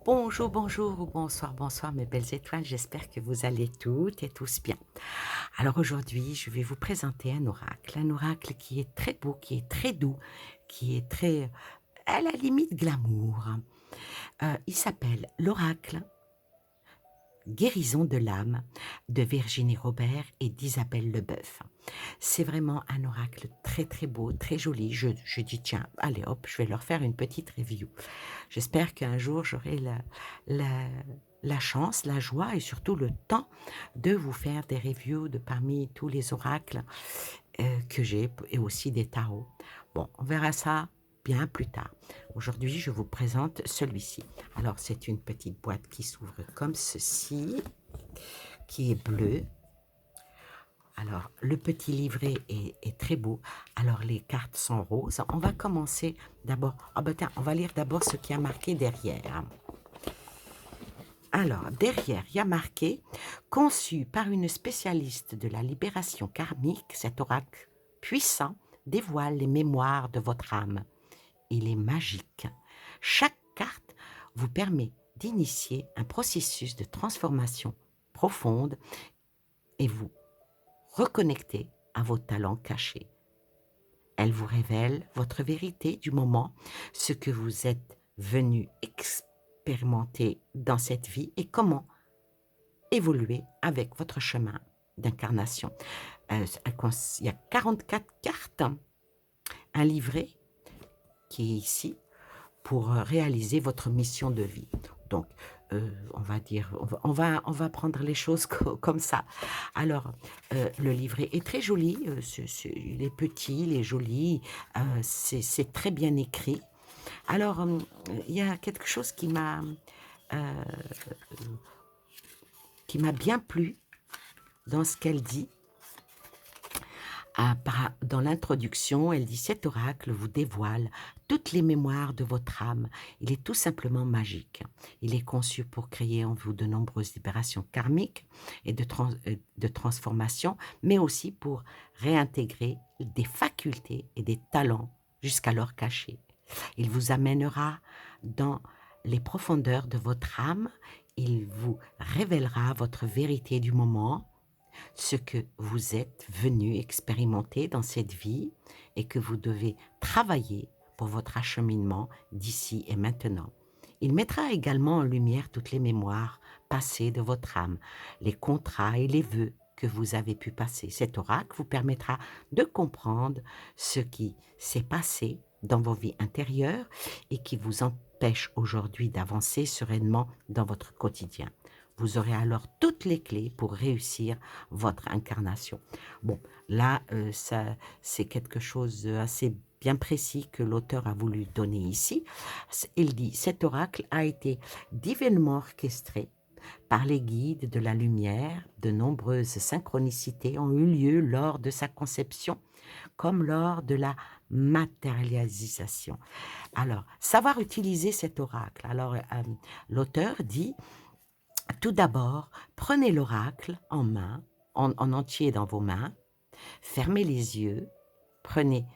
Bonjour, bonjour ou bonsoir, bonsoir mes belles étoiles, j'espère que vous allez toutes et tous bien. Alors aujourd'hui, je vais vous présenter un oracle qui est très beau, qui est très doux, qui est très à la limite glamour. Il s'appelle l'oracle Guérison de l'âme de Virginie Robert et d'Isabelle Leboeuf. C'est vraiment un oracle très très beau, très joli. Je dis tiens, allez hop, je vais leur faire une petite review. J'espère qu'un jour j'aurai la, la chance, la joie et surtout le temps de vous faire des reviews de parmi tous les oracles que j'ai et aussi des tarots. Bon, on verra ça bien plus tard. Aujourd'hui, je vous présente celui-ci. Alors, c'est une petite boîte qui s'ouvre comme ceci, qui est bleue. Alors, le petit livret est très beau. Alors, les cartes sont roses. On va commencer d'abord. Ah ben tiens, on va lire d'abord ce qui a marqué derrière. Alors, derrière, il y a marqué conçu par une spécialiste de la libération karmique, cet oracle puissant dévoile les mémoires de votre âme. Il est magique. Chaque carte vous permet d'initier un processus de transformation profonde et vous reconnecter à vos talents cachés. Elle vous révèle votre vérité du moment, ce que vous êtes venu expérimenter dans cette vie et comment évoluer avec votre chemin d'incarnation. Il y a 44 cartes, un livret qui est ici pour réaliser votre mission de vie. Donc, on va dire, on va prendre les choses comme ça. Alors, le livret est très joli, il est petit, il est joli, c'est très bien écrit. Alors, il y a quelque chose euh, qui m'a bien plu dans ce qu'elle dit. Dans l'introduction, elle dit: cet oracle vous dévoile toutes les mémoires de votre âme. Il est tout simplement magique. Il est conçu pour créer en vous de nombreuses libérations karmiques et de transformation, mais aussi pour réintégrer des facultés et des talents jusqu'alors cachés. Il vous amènera dans les profondeurs de votre âme. Il vous révélera votre vérité du moment, ce que vous êtes venu expérimenter dans cette vie et que vous devez travailler pour votre acheminement d'ici et maintenant. Il mettra également en lumière toutes les mémoires passées de votre âme, les contrats et les vœux que vous avez pu passer. Cet oracle vous permettra de comprendre ce qui s'est passé dans vos vies intérieures et qui vous empêche aujourd'hui d'avancer sereinement dans votre quotidien. Vous aurez alors toutes les clés pour réussir votre incarnation. Bon, là, c'est quelque chose d'assez bien précis que l'auteur a voulu donner ici. Il dit: cet oracle a été divinement orchestré par les guides de la lumière. De nombreuses synchronicités ont eu lieu lors de sa conception, comme lors de la matérialisation. Alors, savoir utiliser cet oracle. Alors, l'auteur dit: tout d'abord, prenez l'oracle en main, en entier dans vos mains, fermez les yeux, prenez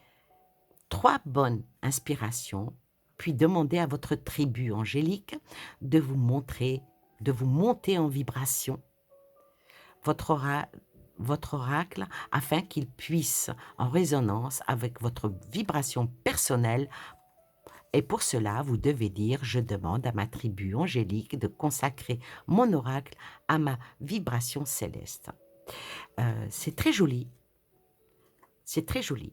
3 bonnes inspirations, puis demandez à votre tribu angélique de vous montrer, de vous monter en vibration votre, votre oracle afin qu'il puisse en résonance avec votre vibration personnelle. Et pour cela, vous devez dire: je demande à ma tribu angélique de consacrer mon oracle à ma vibration céleste. C'est très joli. C'est très joli.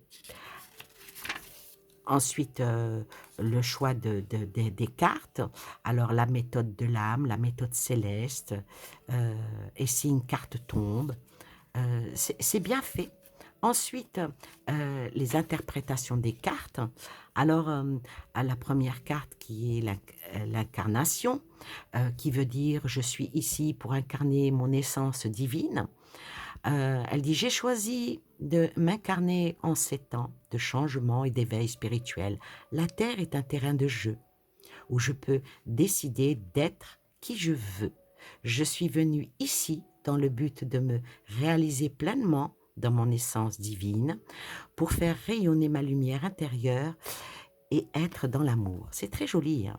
Ensuite, le choix des cartes. Alors, la méthode de l'âme, la méthode céleste, et si une carte tombe, c'est bien fait. Ensuite, les interprétations des cartes. Alors, à la première carte qui est l'incarnation, qui veut dire: je suis ici pour incarner mon essence divine. Elle dit: j'ai choisi de m'incarner en ces temps de changement et d'éveil spirituel. La Terre est un terrain de jeu où je peux décider d'être qui je veux. Je suis venue ici dans le but de me réaliser pleinement dans mon essence divine pour faire rayonner ma lumière intérieure et être dans l'amour. C'est très joli, hein?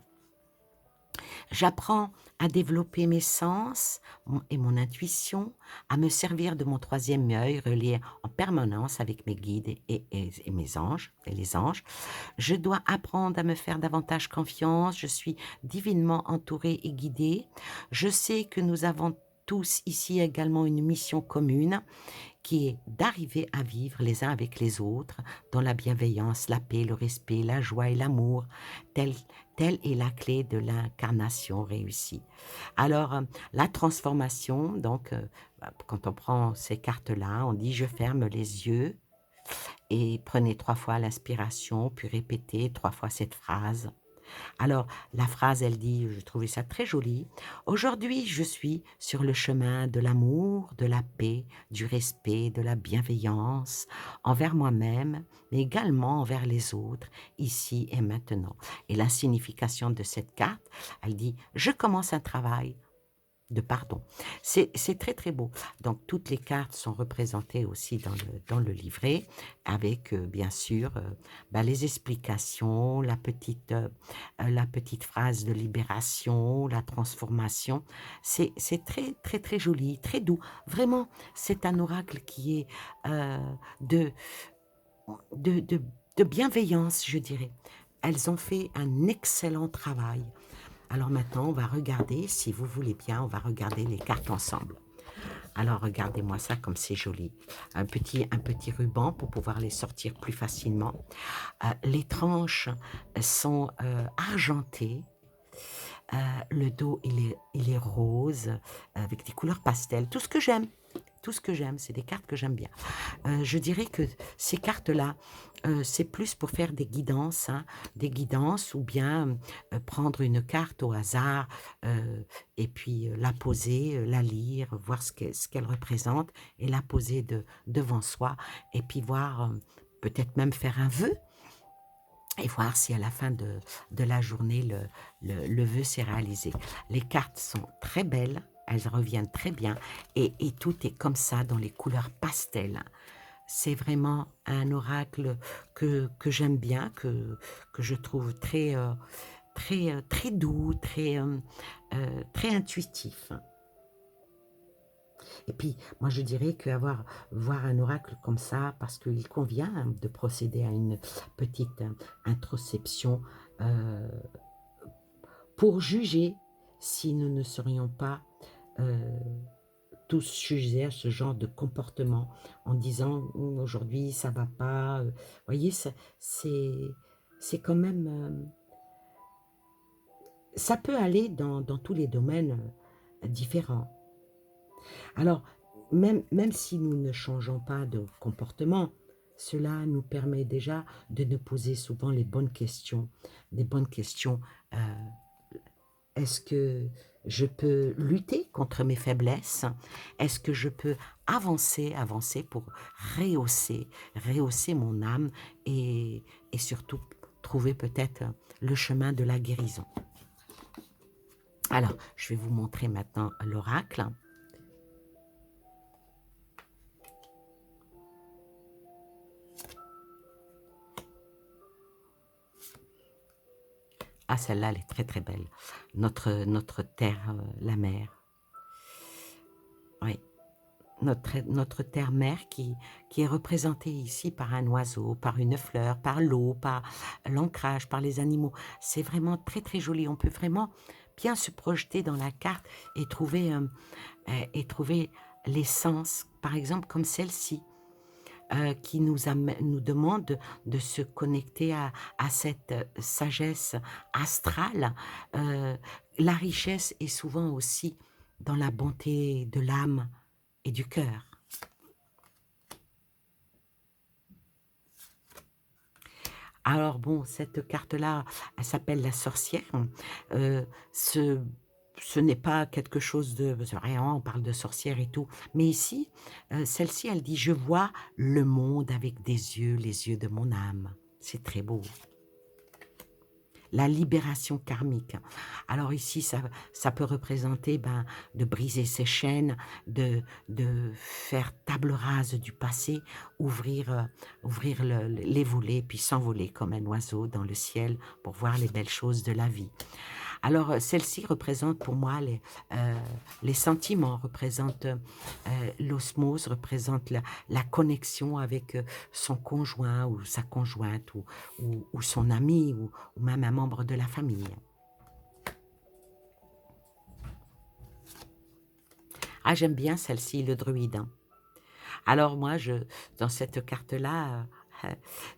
J'apprends à développer mes sens et mon intuition, à me servir de mon troisième œil relié en permanence avec mes guides et mes anges, et les anges. Je dois apprendre à me faire davantage confiance. Je suis divinement entourée et guidée. Je sais que nous avons tous ici également une mission commune qui est d'arriver à vivre les uns avec les autres dans la bienveillance, la paix, le respect, la joie et l'amour. Telle, telle est la clé de l'incarnation réussie. Alors, la transformation, donc, quand on prend ces cartes-là, on dit « je ferme les yeux » et prenez 3 fois l'inspiration, puis répétez 3 fois cette phrase. Alors, la phrase, elle dit, je trouvais ça très joli, aujourd'hui, je suis sur le chemin de l'amour, de la paix, du respect, de la bienveillance envers moi-même, mais également envers les autres, ici et maintenant. Et la signification de cette carte, elle dit, je commence un travail de pardon. C'est très, très beau. Donc, toutes les cartes sont représentées aussi dans le livret avec, bien sûr, les explications, la petite phrase de libération, la transformation. C'est très, très, très joli, très doux. Vraiment, c'est un oracle qui est de, de, de, de bienveillance, je dirais. Elles ont fait un excellent travail. Alors maintenant, on va regarder, si vous voulez bien, on va regarder les cartes ensemble. Alors regardez-moi ça comme c'est joli. Un petit ruban pour pouvoir les sortir plus facilement. Les tranches sont argentées. Le dos, il est rose, avec des couleurs pastel. Tout ce que j'aime. Tout ce que j'aime, c'est des cartes que j'aime bien. Je dirais que ces cartes-là, c'est plus pour faire des guidances ou bien prendre une carte au hasard et puis la poser, la lire, voir ce qu'elle représente et la poser devant soi et puis voir, peut-être même faire un vœu et voir si à la fin de la journée, le vœu s'est réalisé. Les cartes sont très belles, elles reviennent très bien et tout est comme ça dans les couleurs pastel. C'est vraiment un oracle que j'aime bien, que je trouve très, très doux, très intuitif. Et puis, moi, je dirais voir un oracle comme ça, parce qu'il convient de procéder à une petite introspection euh, pour juger si nous ne serions pas euh, tous sujets à ce genre de comportement en disant aujourd'hui ça va pas. Vous voyez, c'est quand même. Ça peut aller dans tous les domaines différents. Alors, même si nous ne changeons pas de comportement, cela nous permet déjà de nous poser souvent les bonnes questions. Des bonnes questions. euh, Est-ce que je peux lutter contre mes faiblesses? Est-ce que je peux avancer pour rehausser mon âme et surtout trouver peut-être le chemin de la guérison? Alors, je vais vous montrer maintenant l'oracle. Ah, celle-là, elle est très très belle. Notre terre, la mer. Oui, notre terre-mère qui est représentée ici par un oiseau, par une fleur, par l'eau, par l'ancrage, par les animaux. C'est vraiment très très joli. On peut vraiment bien se projeter dans la carte et trouver l'essence, par exemple comme celle-ci. Qui nous demande de se connecter à cette sagesse astrale. La richesse est souvent aussi dans la bonté de l'âme et du cœur. Alors bon, cette carte-là, elle s'appelle la sorcière. Euh, ce ce n'est pas quelque chose de... C'est vrai, hein, on parle de sorcière et tout. Mais ici, celle-ci, elle dit, je vois le monde avec des yeux, les yeux de mon âme. C'est très beau. La libération karmique. Alors ici, ça peut représenter de briser ses chaînes, de faire table rase du passé, ouvrir les volets, puis s'envoler comme un oiseau dans le ciel pour voir les belles choses de la vie. Alors, celle-ci représente pour moi les sentiments, représente l'osmose, représente la connexion avec son conjoint ou sa conjointe ou son ami ou même un membre de la famille. Ah, j'aime bien celle-ci, le druide, hein. Alors moi, dans cette carte-là,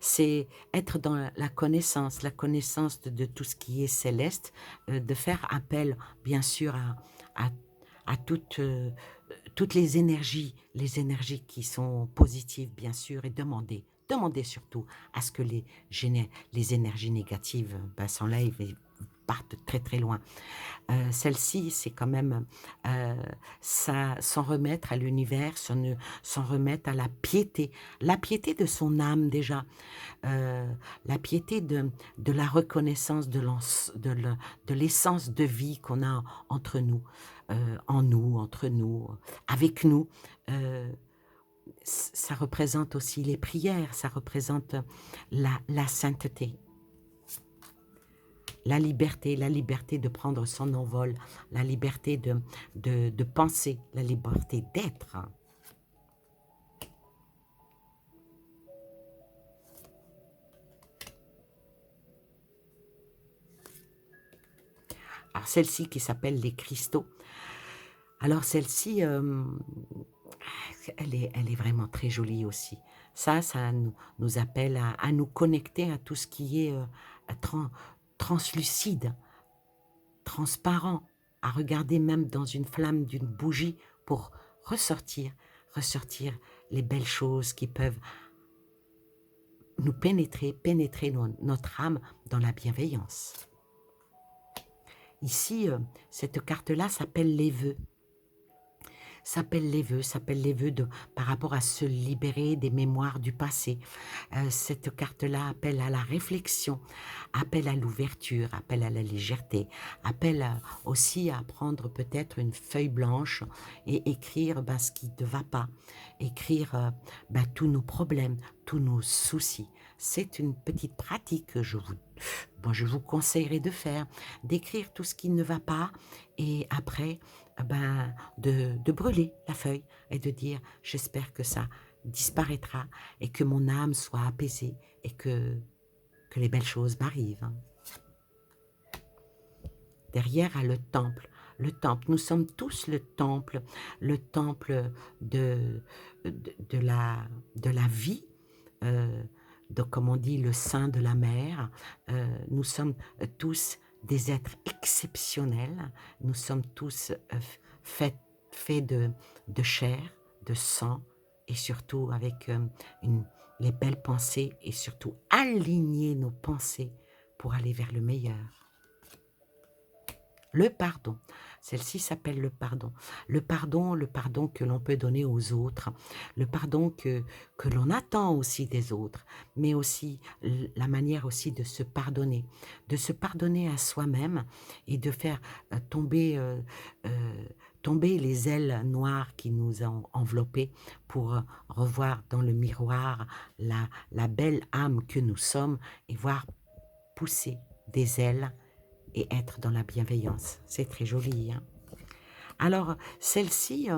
c'est être dans la connaissance de tout ce qui est céleste, de faire appel, bien sûr, à, à toutes les énergies qui sont positives, bien sûr, et demander surtout à ce que les énergies négatives s'enlèvent et partent très très loin. Celle-ci, c'est quand même s'en remettre à l'univers, s'en remettre à la piété de son âme déjà, la piété de la reconnaissance de l'essence de vie qu'on a entre nous, en nous, entre nous, avec nous. Euh, Ça représente aussi les prières, ça représente la sainteté. La liberté de prendre son envol, la liberté de penser, la liberté d'être. Alors celle-ci qui s'appelle les cristaux. Alors celle-ci, elle est vraiment très jolie aussi. Ça nous appelle à nous connecter à tout ce qui est translucide, transparent, à regarder même dans une flamme d'une bougie pour ressortir les belles choses qui peuvent nous pénétrer notre âme dans la bienveillance. Ici, cette carte-là s'appelle les vœux. S'appelle les vœux par rapport à se libérer des mémoires du passé. Cette carte-là appelle à la réflexion, appelle à l'ouverture, appelle à la légèreté, appelle aussi à prendre peut-être une feuille blanche et écrire ce qui ne va pas, écrire tous nos problèmes, tous nos soucis. C'est une petite pratique que je vous conseillerais de faire, d'écrire tout ce qui ne va pas et après, de brûler la feuille et de dire j'espère que ça disparaîtra et que mon âme soit apaisée et que les belles choses m'arrivent. Derrière a le temple. Le temple, nous sommes tous le temple de la vie, comme on dit, le sein de la mer. Nous sommes tous des êtres exceptionnels. Nous sommes tous faits de chair, de sang et surtout avec les belles pensées et surtout aligner nos pensées pour aller vers le meilleur. Le pardon. Celle-ci s'appelle le pardon. Le pardon que l'on peut donner aux autres, le pardon que l'on attend aussi des autres, mais aussi la manière aussi de se pardonner à soi-même et de faire tomber les ailes noires qui nous ont enveloppés pour revoir dans le miroir la belle âme que nous sommes et voir pousser des ailes et être dans la bienveillance. C'est très joli, hein? Alors, celle-ci,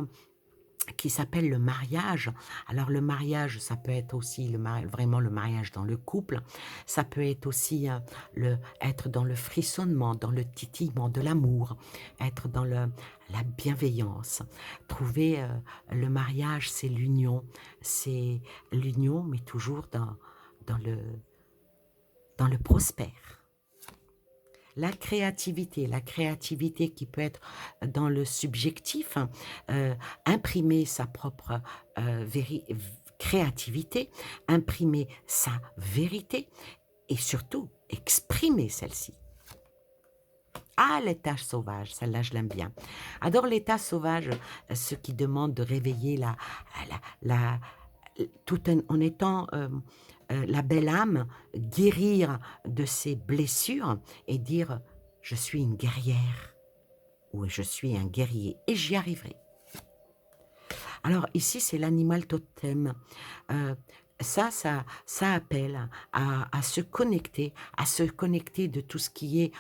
qui s'appelle le mariage. Alors, le mariage, ça peut être aussi vraiment le mariage dans le couple. Ça peut être aussi être dans le frissonnement, dans le titillement de l'amour, être dans la bienveillance. Trouver le mariage, c'est l'union, mais toujours dans le prospère. La créativité qui peut être dans le subjectif, imprimer sa propre créativité, imprimer sa vérité et surtout exprimer celle-ci. Ah, l'état sauvage, celle-là je l'aime bien. Adore l'état sauvage, ce qui demande de réveiller en étant la belle âme, guérir de ses blessures et dire « je suis une guerrière » ou « je suis un guerrier et j'y arriverai ». Alors ici, c'est l'animal totem. ça appelle à se connecter de tout ce qui est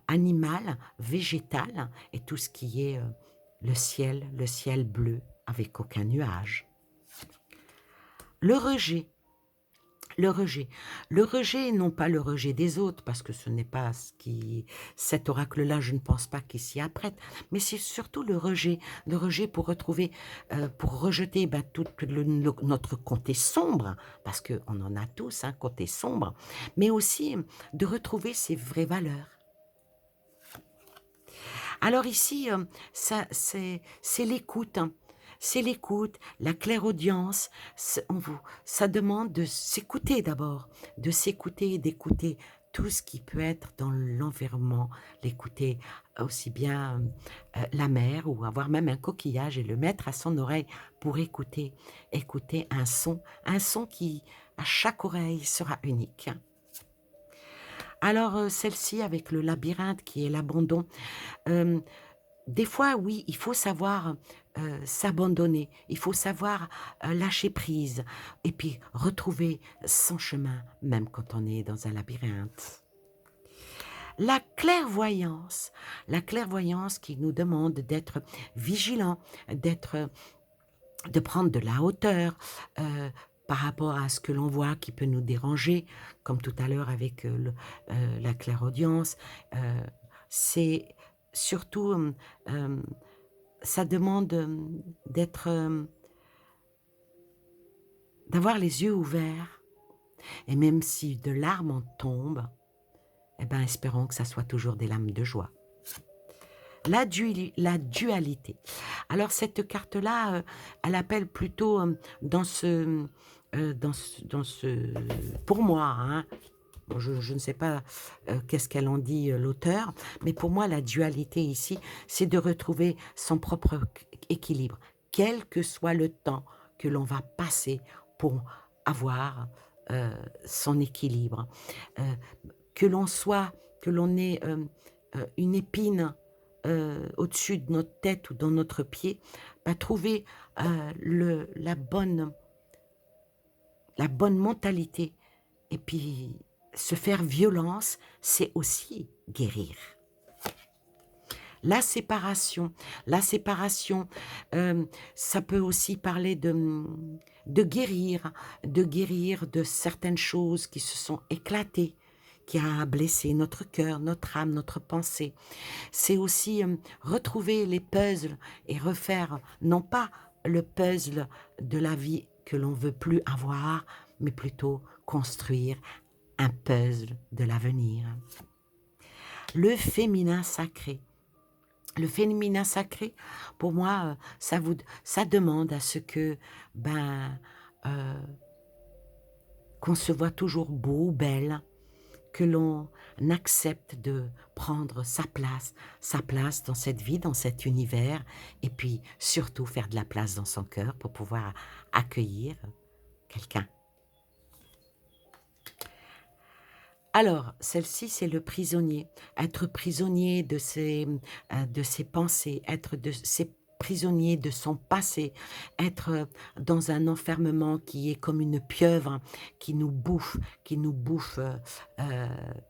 animal, végétal, et tout ce qui est le ciel bleu avec aucun nuage. Le rejet, le rejet. Le rejet, non pas le rejet des autres, parce que ce n'est pas ce qui... Cet oracle-là, je ne pense pas qu'il s'y apprête, mais c'est surtout le rejet pour retrouver, pour rejeter tout notre côté sombre, parce qu'on en a tous un côté sombre, mais aussi de retrouver ses vraies valeurs. Alors ici, c'est l'écoute, hein. C'est l'écoute, la clairaudience. Ça demande de s'écouter d'abord, de s'écouter et d'écouter tout ce qui peut être dans l'environnement, l'écouter aussi bien la mer ou avoir même un coquillage et le mettre à son oreille pour écouter un son qui à chaque oreille sera unique. Alors celle-ci avec le labyrinthe qui est l'abandon, euh, des fois, oui, il faut savoir s'abandonner, il faut savoir lâcher prise et puis retrouver son chemin, même quand on est dans un labyrinthe. La clairvoyance qui nous demande d'être vigilant, de prendre de la hauteur par rapport à ce que l'on voit qui peut nous déranger, comme tout à l'heure avec la clairaudience. C'est surtout, ça demande d'avoir les yeux ouverts. Et même si de larmes en tombent, eh ben, espérons que ça soit toujours des larmes de joie. La dualité. Alors cette carte-là, elle appelle plutôt pour moi, hein, je ne sais pas qu'est-ce qu'elle en dit l'auteur, mais pour moi la dualité ici, c'est de retrouver son propre équilibre, quel que soit le temps que l'on va passer pour avoir son équilibre. Euh, que l'on ait une épine au-dessus de notre tête ou dans notre pied, trouver la bonne mentalité et puis se faire violence, c'est aussi guérir. La séparation, ça peut aussi parler de guérir de certaines choses qui se sont éclatées, qui a blessé notre cœur, notre âme, notre pensée. C'est aussi retrouver les puzzles et refaire, non pas le puzzle de la vie que l'on veut plus avoir, mais plutôt construire un puzzle de l'avenir. Le féminin sacré. Le féminin sacré, pour moi, ça demande à ce que, qu'on se voit toujours beau, belle, que l'on accepte de prendre sa place dans cette vie, dans cet univers, et puis surtout faire de la place dans son cœur pour pouvoir accueillir quelqu'un. Alors, celle-ci, c'est le prisonnier. Être prisonnier de ses pensées, prisonnier de son passé, être dans un enfermement qui est comme une pieuvre qui nous bouffe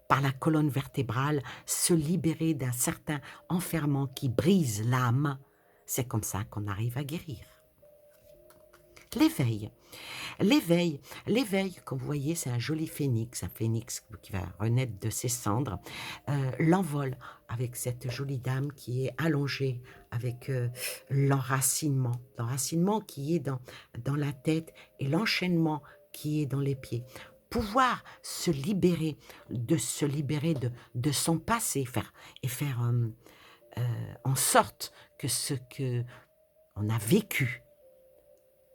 par la colonne vertébrale, se libérer d'un certain enfermement qui brise l'âme. C'est comme ça qu'on arrive à guérir. L'éveil. L'éveil, comme vous voyez, c'est un joli phénix, un phénix qui va renaître de ses cendres. L'envol avec cette jolie dame qui est allongée avec l'enracinement qui est dans la tête et l'enchaînement qui est dans les pieds. Pouvoir se libérer de son passé, faire en sorte que ce que on a vécu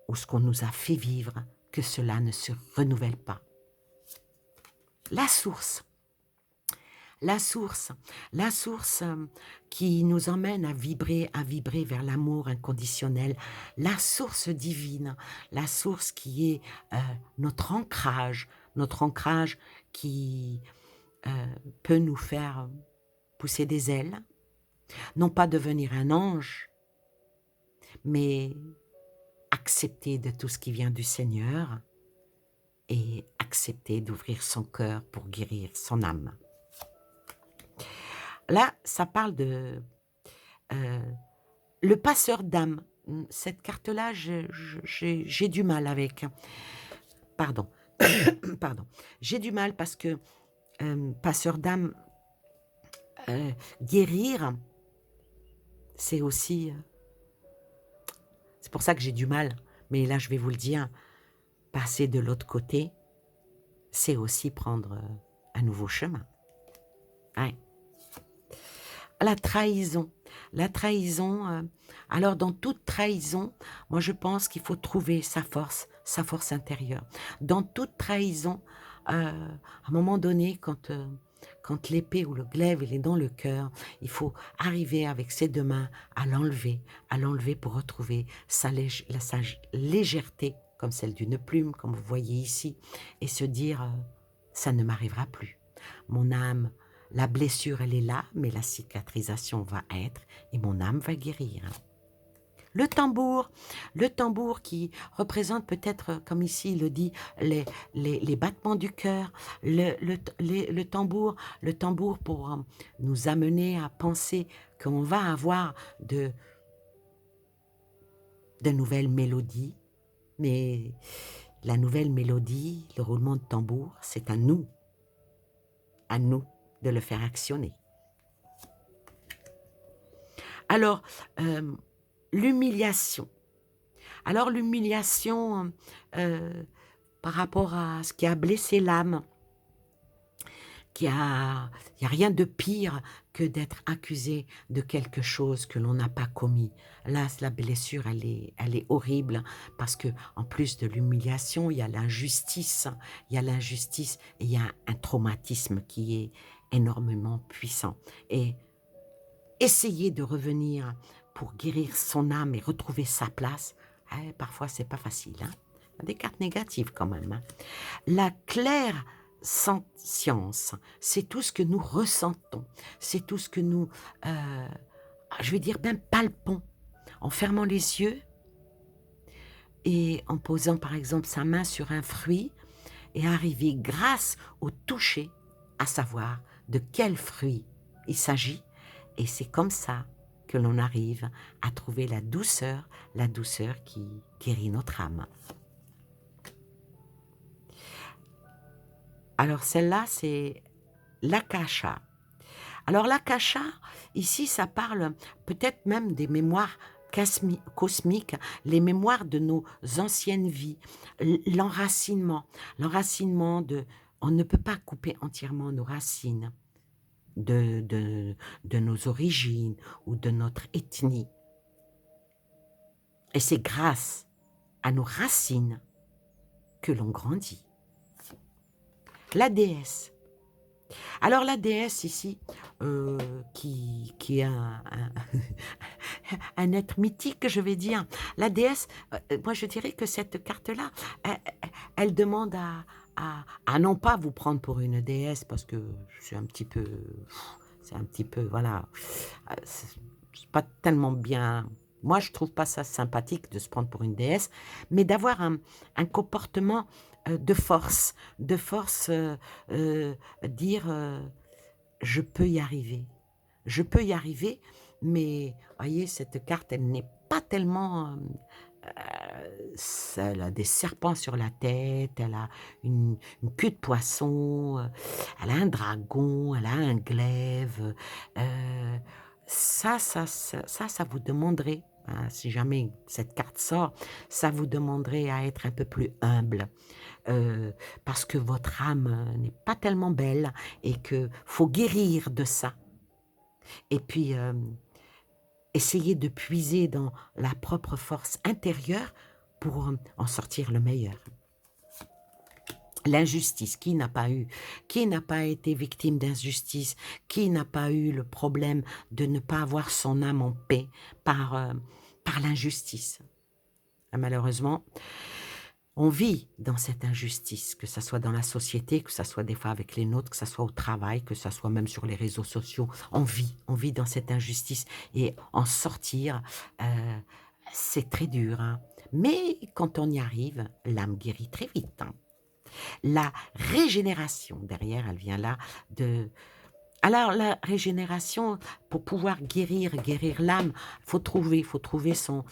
ou ce qu'on nous a fait vivre, que cela ne se renouvelle pas. La source qui nous emmène à vibrer vers l'amour inconditionnel, la source divine, la source qui est notre ancrage qui peut nous faire pousser des ailes, non pas devenir un ange, mais accepter de tout ce qui vient du Seigneur et accepter d'ouvrir son cœur pour guérir son âme. Là, ça parle de le passeur d'âme. Cette carte-là, j'ai du mal avec. Pardon. Pardon. J'ai du mal parce que passeur d'âme, guérir, c'est aussi... c'est pour ça que j'ai du mal. Mais là, je vais vous le dire, passer de l'autre côté, c'est aussi prendre un nouveau chemin. Ouais. La trahison. La trahison, alors dans toute trahison, moi je pense qu'il faut trouver sa force intérieure. Dans toute trahison, à un moment donné, quand l'épée ou le glaive il est dans le cœur, il faut arriver avec ses deux mains à l'enlever pour retrouver sa légèreté, comme celle d'une plume, comme vous voyez ici, et se dire, ça ne m'arrivera plus. Mon âme, la blessure, elle est là, mais la cicatrisation va être, et mon âme va guérir. Le tambour qui représente peut-être, comme ici il le dit, les battements du cœur, le tambour pour nous amener à penser qu'on va avoir de nouvelles mélodies, mais la nouvelle mélodie, le roulement de tambour, c'est à nous de le faire actionner. Alors, l'humiliation. Alors, l'humiliation par rapport à ce qui a blessé l'âme, il n'y a rien de pire que d'être accusé de quelque chose que l'on n'a pas commis. Là, la blessure, elle est horrible parce que en plus de l'humiliation, il y a l'injustice. Il y a l'injustice et il y a un traumatisme qui est énormément puissant. Et essayer de revenir pour guérir son âme et retrouver sa place, parfois, c'est pas facile. Hein? Il y a des cartes négatives quand même. Hein? La claire science, c'est tout ce que nous ressentons, c'est tout ce que nous, je vais dire, ben palpons, en fermant les yeux et en posant par exemple sa main sur un fruit et arriver grâce au toucher à savoir de quel fruit il s'agit. Et c'est comme ça que l'on arrive à trouver la douceur qui guérit notre âme. Alors celle-là, c'est l'akasha. Alors l'akasha, ici, ça parle peut-être même des mémoires cosmiques, les mémoires de nos anciennes vies, l'enracinement de... On ne peut pas couper entièrement nos racines de nos origines ou de notre ethnie. Et c'est grâce à nos racines que l'on grandit. La déesse. Alors la déesse ici, qui est un être mythique, je vais dire. La déesse, moi je dirais que cette carte-là, elle demande à non pas vous prendre pour une déesse, parce que c'est un petit peu, voilà, c'est pas tellement bien. Moi, je trouve pas ça sympathique de se prendre pour une déesse, mais d'avoir un comportement de force, dire je peux y arriver. Je peux y arriver, mais voyez, cette carte, elle n'est pas tellement... elle a des serpents sur la tête, elle a une queue de poisson, elle a un dragon, elle a un glaive. Ça vous demanderait, hein, si jamais cette carte sort, ça vous demanderait à être un peu plus humble. Parce que votre âme n'est pas tellement belle et qu'il faut guérir de ça. Et puis, essayer de puiser dans la propre force intérieure pour en sortir le meilleur. L'injustice, qui n'a pas été victime d'injustice, qui n'a pas eu le problème de ne pas avoir son âme en paix par l'injustice. Malheureusement, on vit dans cette injustice, que ce soit dans la société, que ce soit des fois avec les nôtres, que ce soit au travail, que ce soit même sur les réseaux sociaux. On vit dans cette injustice et en sortir, c'est très dur. Hein. Mais quand on y arrive, l'âme guérit très vite. Hein. La régénération, derrière, elle vient là de... Alors, la régénération, pour pouvoir guérir l'âme, faut trouver son...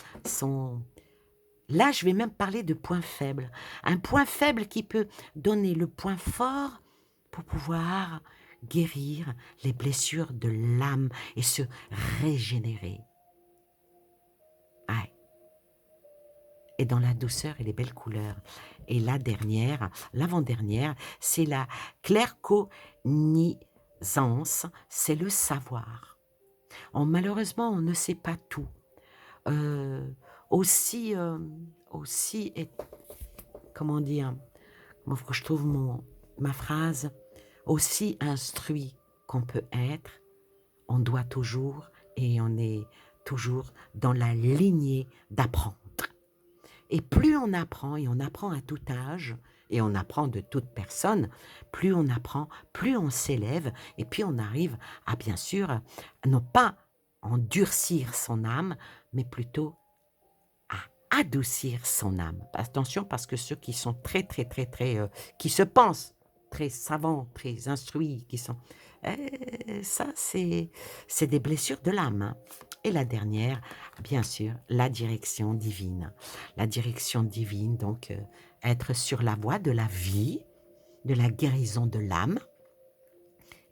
Là, je vais même parler de point faible. Un point faible qui peut donner le point fort pour pouvoir guérir les blessures de l'âme et se régénérer. Ouais. Et dans la douceur et les belles couleurs. Et la dernière, l'avant-dernière, c'est la claircognizance, c'est le savoir. Malheureusement, on ne sait pas tout. Euh, aussi, aussi, comment dire, comment faut que je trouve ma phrase, aussi instruit qu'on peut être, on doit toujours, et on est toujours dans la lignée d'apprendre. Et plus on apprend, et on apprend à tout âge, et on apprend de toute personne, plus on apprend, plus on s'élève, et puis on arrive à, bien sûr, non pas endurcir son âme, mais plutôt à adoucir son âme. Attention, parce que ceux qui sont très, qui se pensent très savants, très instruits, qui sont... ça, c'est des blessures de l'âme. Hein. Et la dernière, bien sûr, la direction divine. La direction divine, donc, être sur la voie de la vie, de la guérison de l'âme,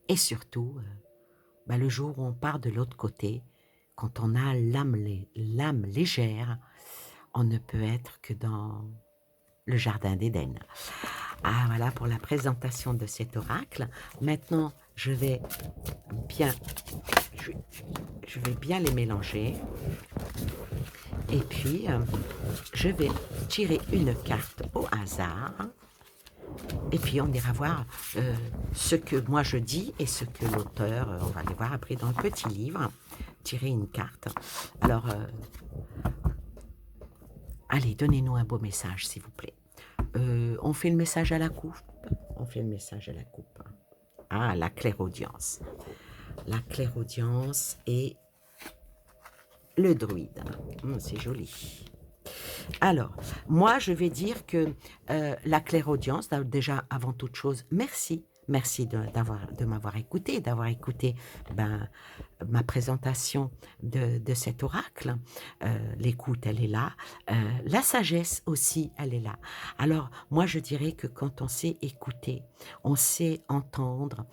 et surtout, le jour où on part de l'autre côté, quand on a l'âme légère, on ne peut être que dans le jardin d'Éden. Ah, voilà pour la présentation de cet oracle. Maintenant, je vais bien les mélanger. Et puis, je vais tirer une carte au hasard. Et puis, on ira voir ce que moi je dis et ce que l'auteur, on va aller voir après dans le petit livre. Tirer une carte. Alors, allez, donnez-nous un beau message, s'il vous plaît. On fait le message à la coupe. On fait le message à la coupe. Ah, la clairaudience. La clairaudience et le druide. C'est joli. Alors, moi, je vais dire que la clairaudience, déjà, avant toute chose, merci. Merci de m'avoir écouté, d'avoir écouté ma présentation de cet oracle. L'écoute, elle est là. La sagesse aussi, elle est là. Alors, moi, je dirais que quand on sait écouter, on sait entendre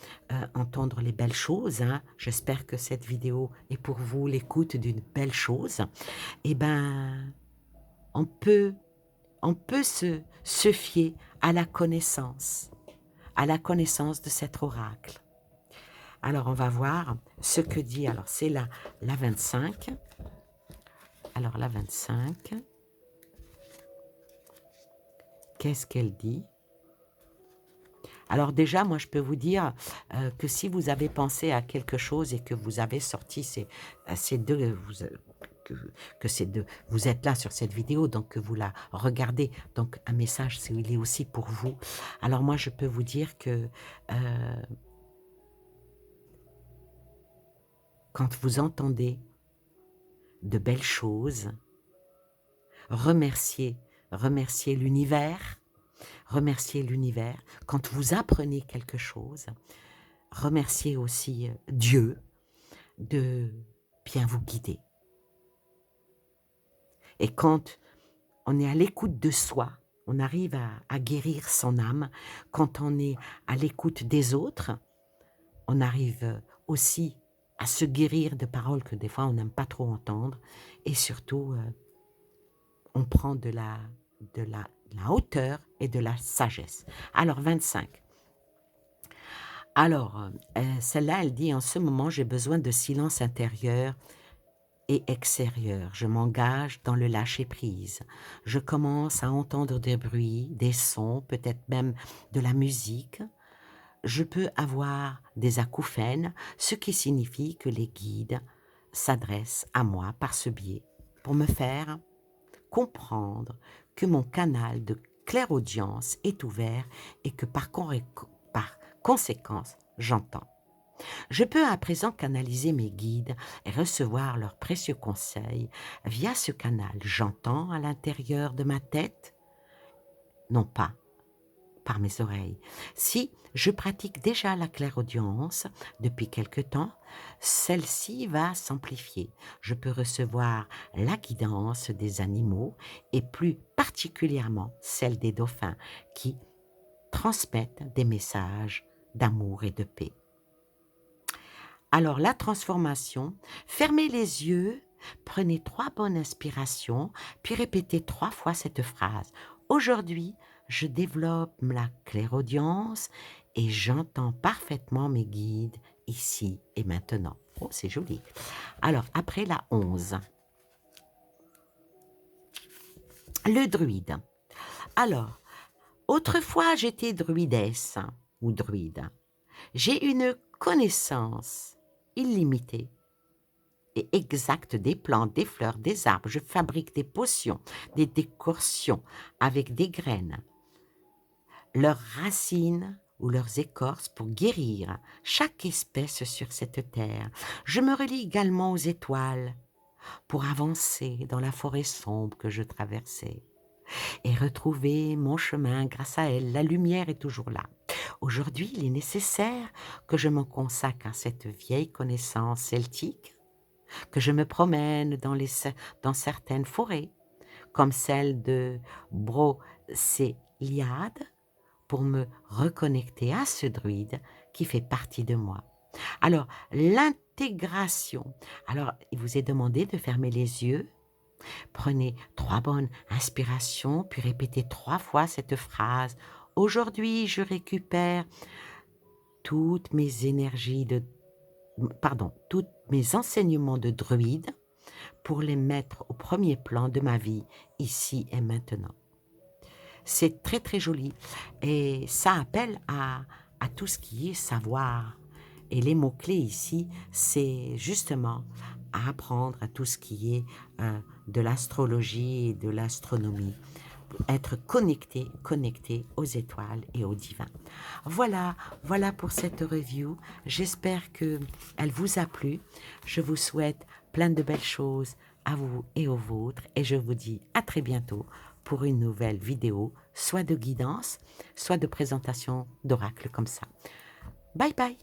les belles choses. Hein. J'espère que cette vidéo est pour vous l'écoute d'une belle chose. Eh bien, on peut se fier à la connaissance de cet oracle. Alors, on va voir ce que dit, alors c'est la 25. Alors, la 25, qu'est-ce qu'elle dit? Alors déjà, moi, je peux vous dire que si vous avez pensé à quelque chose et que vous avez sorti ces deux... vous êtes là sur cette vidéo, donc que vous la regardez, donc un message, il est aussi pour vous. Alors moi, je peux vous dire que quand vous entendez de belles choses, remerciez l'univers, quand vous apprenez quelque chose, remerciez aussi Dieu de bien vous guider. Et quand on est à l'écoute de soi, on arrive à guérir son âme. Quand on est à l'écoute des autres, on arrive aussi à se guérir de paroles que des fois on n'aime pas trop entendre. Et surtout, on prend de la hauteur et de la sagesse. Alors, 25. Alors, celle-là, elle dit, en ce moment, j'ai besoin de silence intérieur et extérieur. Je m'engage dans le lâcher-prise. Je commence à entendre des bruits, des sons, peut-être même de la musique. Je peux avoir des acouphènes, ce qui signifie que les guides s'adressent à moi par ce biais pour me faire comprendre que mon canal de clairaudience est ouvert et que par conséquence, j'entends. Je peux à présent canaliser mes guides et recevoir leurs précieux conseils via ce canal. J'entends à l'intérieur de ma tête, non pas par mes oreilles. Si je pratique déjà la clairaudience depuis quelque temps, celle-ci va s'amplifier. Je peux recevoir la guidance des animaux et plus particulièrement celle des dauphins qui transmettent des messages d'amour et de paix. Alors la transformation, fermez les yeux, prenez 3 bonnes inspirations, puis répétez 3 fois cette phrase. Aujourd'hui, je développe la clairaudience et j'entends parfaitement mes guides ici et maintenant. Oh, c'est joli. Alors, après la 11, le druide. Alors, autrefois j'étais druidesse ou druide. J'ai une connaissance illimitée et exacte des plantes, des fleurs, des arbres. Je fabrique des potions, des décorations avec des graines, leurs racines ou leurs écorces pour guérir chaque espèce sur cette terre. Je me relie également aux étoiles pour avancer dans la forêt sombre que je traversais et retrouver mon chemin grâce à elle. La lumière est toujours là. Aujourd'hui, il est nécessaire que je me consacre à cette vieille connaissance celtique, que je me promène dans certaines forêts, comme celle de Brocéliande, pour me reconnecter à ce druide qui fait partie de moi. Alors, l'intégration. Alors, il vous est demandé de fermer les yeux. Prenez 3 bonnes inspirations, puis répétez 3 fois cette phrase. Aujourd'hui, je récupère toutes mes énergies tous mes enseignements de druide pour les mettre au premier plan de ma vie, ici et maintenant. C'est très très joli et ça appelle à tout ce qui est savoir. Et les mots-clés ici, c'est justement à apprendre à tout ce qui est de l'astrologie et de l'astronomie, être connecté aux étoiles et au divin. Voilà pour cette review. J'espère qu'elle vous a plu. Je vous souhaite plein de belles choses à vous et aux vôtres et je vous dis à très bientôt pour une nouvelle vidéo, soit de guidance, soit de présentation d'oracle comme ça. Bye bye!